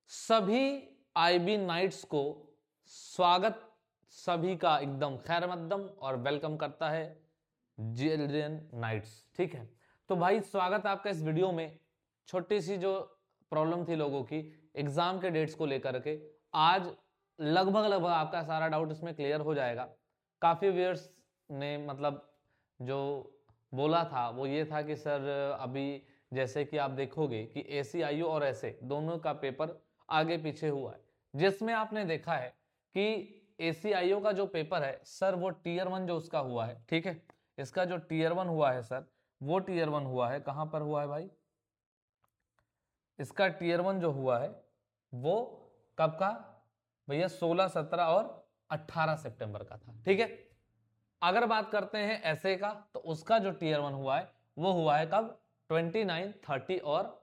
सभी IB nights को स्वागत, सभी का एकदम खैर मकदम और वेलकम करता है जिल्ड्रन नाइट्स। ठीक है, तो भाई स्वागत है आपका इस वीडियो में। छोटी सी जो प्रॉब्लम थी लोगों की एग्जाम के डेट्स को लेकर के, आज लगभग आपका सारा डाउट इसमें क्लियर हो जाएगा। काफी व्यूअर्स ने मतलब जो बोला था वो ये था कि सर अभी जैसे कि आप देखोगे कि ACIU और ऐसे दोनों का पेपर आगे पीछे हुआ है, जिसमें आपने देखा है कि ACIO का जो पेपर है सर वो टीयर 1 जो उसका हुआ है, ठीक है, इसका जो टीयर 1 हुआ है सर वो टीयर 1 हुआ है, कहां पर हुआ है भाई, इसका टीयर 1 जो हुआ है वो कब का भैया, 16, 17 और 18 सितंबर का था। ठीक है, अगर बात करते हैं ऐसे का तो उसका जो टीयर 1 हुआ है वो हुआ है कब, 29, 30 और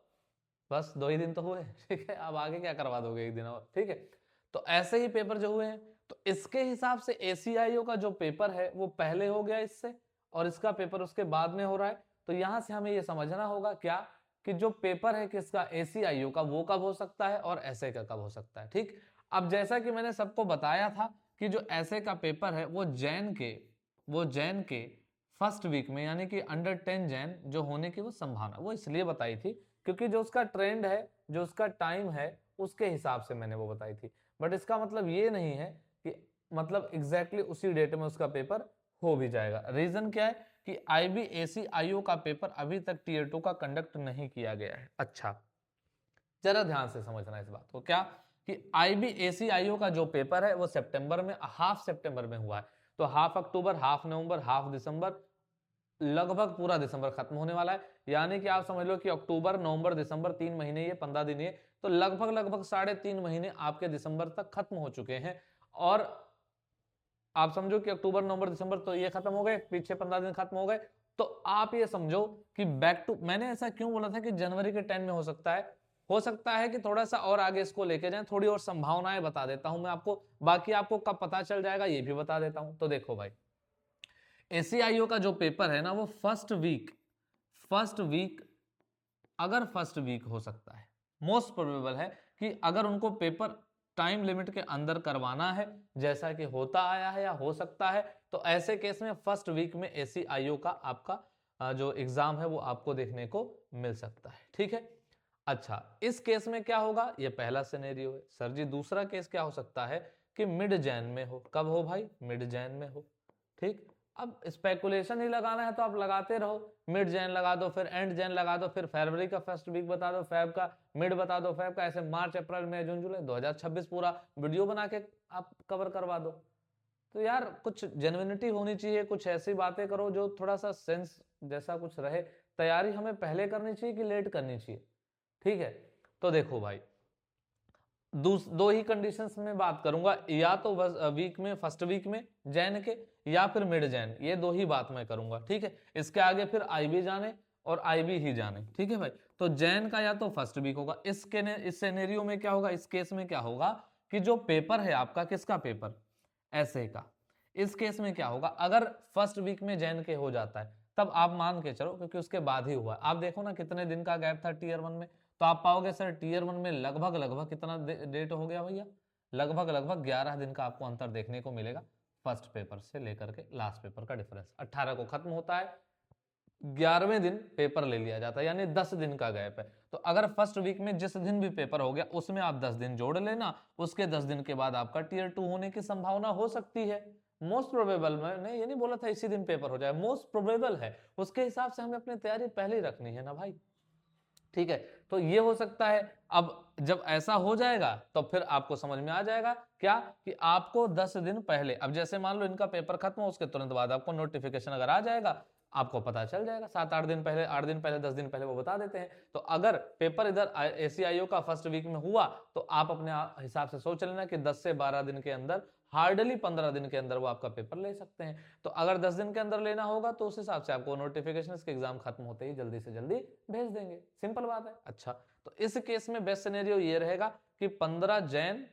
बस 2 ही दिन तो हुए। ठीक है, अब आगे क्या करवा दोगे एक दिन और। ठीक है, तो ऐसे ही पेपर जो हुए हैं, तो इसके हिसाब से ACIO का जो पेपर है वो पहले हो गया इससे, और इसका पेपर उसके बाद में हो रहा है। तो यहां से हमें ये समझना होगा क्या कि जो पेपर है किसका, ACIO का, वो कब हो सकता है और ऐसे का कब हो सकता है। ठीक, अब जैसा कि मैंने सबको बताया था कि जो ऐसे का पेपर है वो जैन के फर्स्ट वीक में यानी कि अंडर 10 जैन जो होने की वो संभावना, वो इसलिए बताई थी क्योंकि जो उसका ट्रेंड है, जो उसका टाइम है, उसके हिसाब से मैंने वो बताई थी। बट इसका मतलब ये नहीं है कि मतलब एग्जैक्टली उसी डेट में उसका पेपर हो भी जाएगा। रीजन क्या है कि IBACIO का पेपर अभी तक टीयर 2 का कंडक्ट नहीं किया गया है। अच्छा, जरा ध्यान से समझना इस बात को, क्या कि IBACIO का जो पेपर है वो सितंबर में, हाफ सितंबर में हुआ है। तो हाफ अक्टूबर, हाफ नवंबर, हाफ दिसंबर, लगभग पूरा दिसंबर खत्म होने वाला है। यानी कि आप समझ लो कि अक्टूबर, नवंबर, दिसंबर 3 महीने, ये 15 दिन, ये तो लगभग 3.5 महीने आपके दिसंबर तक खत्म हो चुके हैं। और आप समझो कि अक्टूबर, नवंबर, दिसंबर तो ये खत्म हो गए, पीछे 15 दिन खत्म हो गए। तो आप ये समझो कि बैक टू, मैंने ऐसा क्यों बोला था कि जनवरी के 10 में हो सकता है कि थोड़ा सा और आगे इसको लेके जाएं, थोड़ी और संभावनाएं बता देता हूं मैं आपको। बाकी आपको कब पता चल जाएगा ये भी बता देता हूं। तो देखो भाई, ACIO का जो पेपर है ना वो फर्स्ट वीक अगर फर्स्ट वीक हो सकता है, मोस्ट प्रोबेबल है कि अगर उनको पेपर टाइम लिमिट के अंदर करवाना है, जैसा कि होता आया है या हो सकता है, तो ऐसे केस में फर्स्ट वीक में ACIO का आपका जो एग्जाम है वो आपको देखने को मिल सकता है। ठीक है, अच्छा, इस केस में क्या होगा, ये पहला सिनेरियो है। सर जी दूसरा केस क्या हो सकता है कि मिड जैन में हो, कब हो भाई, मिड जैन में हो। ठीक, अब स्पेकुलेशन ही लगाना है तो आप लगाते रहो, मिड जैन लगा दो, फिर एंड जैन लगा दो, फिर फरवरी का फर्स्ट वीक बता दो, फेब का मिड बता दो, फेब का, ऐसे मार्च, अप्रैल, मई, जून, जुलाई 2026 पूरा वीडियो बना के आप कवर करवा दो। तो यार कुछ जेन्युइनिटी होनी चाहिए, कुछ ऐसी बातें करो जो थोड़ा सा सेंस जैसा कुछ रहे। तैयारी हमें पहले करनी चाहिए कि लेट करनी चाहिए। ठीक है, तो देखो भाई, दो ही कंडीशंस में बात करूंगा, या तो वीक में, फर्स्ट वीक में जैन के, या फिर मिड जैन, ये दो ही बात मैं करूंगा। ठीक है, इसके आगे फिर IB जाने और IB ही जाने। ठीक है भाई, तो जैन का या तो फर्स्ट वीक होगा। इस सिनेरियो में क्या होगा, इस केस में क्या होगा कि जो पेपर है आपका, किसका पेपर, ऐसे का, इस केस में क्या होगा, अगर फर्स्ट वीक में जैन के हो जाता है तब आप मान के चलो, क्योंकि उसके बाद ही हुआ। आप देखो ना कितने दिन का गैप था टीयर 1 में, तो आप पाओगे सर टीयर 1 में लगभग कितना डेट हो गया भैया, लगभग 11 दिन का आपको अंतर देखने को मिलेगा। फर्स्ट पेपर से लेकर के लास्ट पेपर का डिफरेंस, 18 को खत्म होता है, 11वें दिन पेपर ले लिया जाता है, यानी 10 दिन का गैप है। तो अगर फर्स्ट वीक में जिस दिन भी पेपर हो गया उसमें आप 10 दिन जोड़ लेना, उसके 10 दिन के बाद आपका टीयर 2 होने की संभावना हो सकती है। मोस्ट प्रोबेबल, मैंने ये नहीं बोला था इसी दिन पेपर हो जाए, मोस्ट प्रोबेबल है, उसके हिसाब से हमें अपनी तैयारी पहले ही रखनी है ना भाई। ठीक है, तो ये हो सकता है। अब जब ऐसा हो जाएगा तो फिर आपको समझ में आ जाएगा क्या कि आपको 10 दिन पहले, अब जैसे मान लो इनका पेपर खत्म हो उसके तुरंत बाद आपको नोटिफिकेशन अगर आ जाएगा, आपको पता चल जाएगा 7-8 दिन पहले, 8 दिन पहले, 10 दिन पहले वो बता देते हैं। तो अगर पेपर इधर ACIO का फर्स्ट वीक में हुआ तो आप अपने हिसाब से सोच लेना कि 10 से 12 दिन के अंदर, हार्डली 15 दिन के अंदर वो आपका पेपर ले सकते हैं। तो अगर 10 दिन के अंदर लेना होगा तो उस हिसाब से आपको नोटिफिकेशन इसके एग्जाम खत्म होते ही जल्दी से जल्दी भेज देंगे, सिंपल बात है। अच्छा, तो इस केस में बेस्ट सिनेरियो ये रहेगा कि 15 जैन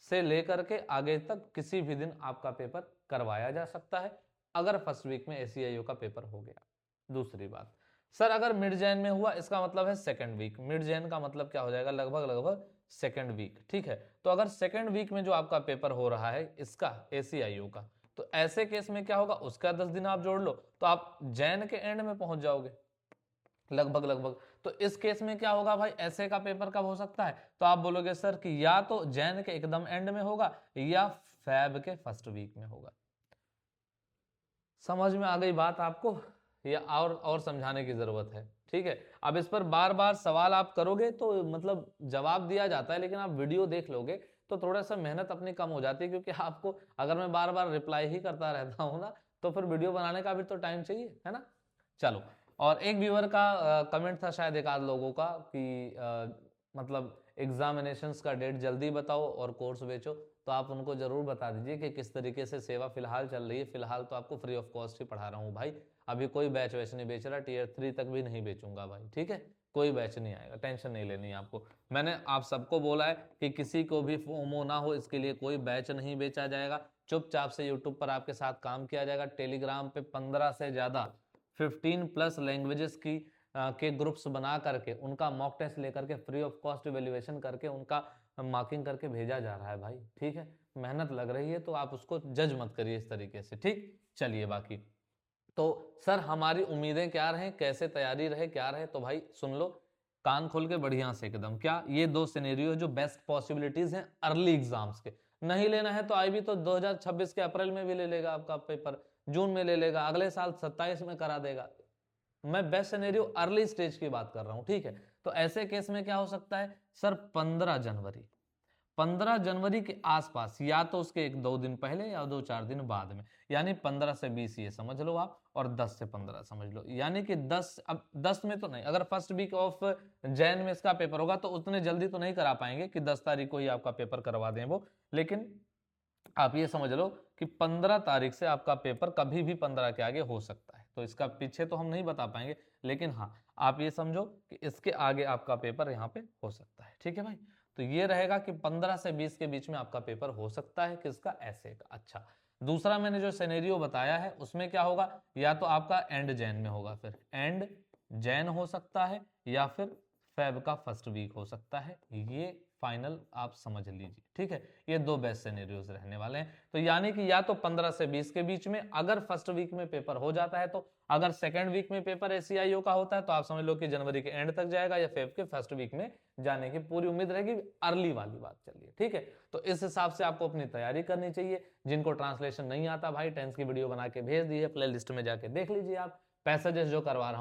से लेकर के आगे तक किसी भी दिन आपका पेपर करवाया जा सकता है, अगर फर्स्ट वीक में ACIO का पेपर हो गया। दूसरी बात, सर अगर मिड जैन में हुआ, इसका मतलब है सेकंड वीक, मिड जैन का मतलब क्या हो जाएगा, लगभग सेकेंड वीक, ठीक है। तो अगर सेकेंड वीक में जो आपका पेपर हो रहा है इसका ACIO का, तो ऐसे केस में क्या होगा, उसका 10 दिन आप जोड़ लो तो आप जैन के एंड में पहुंच जाओगे लगभग। तो इस केस में क्या होगा भाई, ऐसे का पेपर कब हो सकता है, तो आप बोलोगे सर कि या तो जैन के एकदम एंड में होगा या फेब के फर्स्ट वीक में होगा। समझ में आ गई बात आपको, या और समझाने की जरूरत है? ठीक है, अब इस पर बार बार सवाल आप करोगे तो मतलब जवाब दिया जाता है, लेकिन आप वीडियो देख लोगे तो थोड़ा सा मेहनत अपनी कम हो जाती है, क्योंकि आपको अगर मैं बार बार रिप्लाई ही करता रहता हूँ ना, तो फिर वीडियो बनाने का भी तो टाइम चाहिए, है ना। चलो, और एक व्यूअर का कमेंट था शायद एक आध लोगों का कि मतलब एग्जामिनेशंस का डेट जल्दी बताओ और कोर्स बेचो, तो आप उनको जरूर बता दीजिए कि किस तरीके से सेवा फिलहाल चल रही है। फिलहाल तो आपको फ्री ऑफ कॉस्ट ही पढ़ा रहा हूँ भाई, अभी कोई बैच वैच नहीं बेच रहा, Tier 3 तक भी नहीं बेचूंगा भाई, ठीक है। कोई बैच नहीं आएगा, टेंशन नहीं लेनी है आपको। मैंने आप सबको बोला है कि किसी को भी फोमो ना हो, इसके लिए कोई बैच नहीं बेचा जाएगा। चुपचाप से यूट्यूब पर आपके साथ काम किया जाएगा। टेलीग्राम पे 15 से ज्यादा 15+ लैंग्वेजेस की के ग्रुप्स बना करके उनका मॉक टेस्ट लेकर के फ्री ऑफ कॉस्ट इवेल्युएशन करके उनका मार्किंग करके भेजा जा रहा है भाई, ठीक है। मेहनत लग रही है तो आप उसको जज मत करिए इस तरीके से, ठीक। चलिए, बाकी तो सर हमारी उम्मीदें क्या रहे, कैसे तैयारी रहे, क्या रहे, तो भाई सुन लो कान खोल के बढ़िया से एकदम। क्या ये 2 सिनेरियो जो बेस्ट पॉसिबिलिटीज हैं अर्ली एग्जाम्स के, नहीं लेना है तो IB तो 2026 के अप्रैल में भी ले लेगा आपका पेपर, जून में ले लेगा, अगले साल 27 में करा देगा। मैं बेस्ट सिनेरियो अर्ली स्टेज की बात कर रहा हूं, ठीक है। तो ऐसे केस में क्या हो सकता है सर, 15 जनवरी के आसपास, या तो उसके 1-2 दिन पहले या 2-4 दिन बाद में, यानी 15 से 20 ये समझ लो आप, और 10 से 15 समझ लो, यानी कि 10, अब 10 में तो नहीं, अगर फर्स्ट वीक ऑफ जैन में इसका पेपर होगा तो उतने जल्दी तो नहीं करा पाएंगे कि 10 तारीख को ही आपका पेपर करवा दें वो, लेकिन आप ये समझ लो कि 15 तारीख से आपका पेपर कभी भी 15 के आगे हो सकता है। तो इसका पीछे तो हम नहीं बता पाएंगे, लेकिन हाँ आप ये समझो कि इसके आगे आपका पेपर यहाँ पे हो सकता है, ठीक है भाई। तो ये रहेगा कि 15 से 20 के बीच में आपका पेपर हो सकता है, किसका, ऐसे का। अच्छा, दूसरा मैंने जो सिनेरियो बताया है उसमें क्या होगा, या तो आपका एंड जैन में होगा, फिर एंड जैन हो सकता है, या फिर फेब का फर्स्ट वीक हो सकता है। ये फाइनल आप समझ लीजिए, ठीक है। ये 2 बेस्ट सिनेरियोज रहने वाले हैं। तो यानी कि या तो 15 से 20 के बीच में अगर फर्स्ट वीक में पेपर हो जाता है, तो अगर सेकंड वीक में पेपर ACIO का होता है तो आप समझ लो कि जनवरी के एंड तक जाएगा, या फेब के फर्स्ट वीक में जाने की पूरी उम्मीद रहेगी। अर्ली वाली बात चलिए, ठीक है। तो इस हिसाब से आपको अपनी तैयारी करनी चाहिए। जिनको ट्रांसलेशन नहीं आता भाई, टेंस की वीडियो बना के भेज दी है, प्ले लिस्ट में जाके देख लीजिए आप। पैसेजेस जो करवा रहा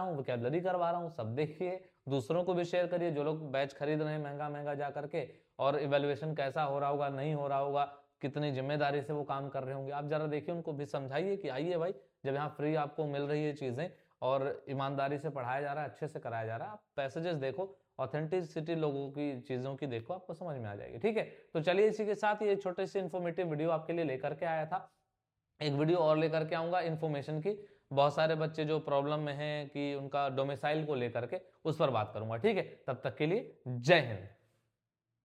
हूँ, वोकैबुलरी करवा रहा हूँ, सब देखिए, दूसरों को भी शेयर करिए जो लोग बैच खरीद रहे हैं महंगा जा करके, और इवेल्युएशन कैसा हो रहा होगा, नहीं हो रहा होगा, कितनी जिम्मेदारी से वो काम कर रहे होंगे, आप जरा देखिए, उनको भी समझाइए कि आइए भाई, जब यहाँ फ्री आपको मिल रही है चीजें और ईमानदारी से पढ़ाया जा रहा है, अच्छे से कराया जा रहा है, आप पैसेजेस देखो, ऑथेंटिसिटी लोगों की चीजों की देखो, आपको समझ में आ जाएगी, ठीक है। तो चलिए, इसी के साथ ये छोटे से इन्फॉर्मेटिव वीडियो आपके लिए लेकर के आया था। एक वीडियो और लेकर के आऊंगा इन्फॉर्मेशन की, बहुत सारे बच्चे जो प्रॉब्लम में हैं कि उनका डोमिसाइल को लेकर के, उस पर बात करूंगा, ठीक है। तब तक के लिए जय हिंद।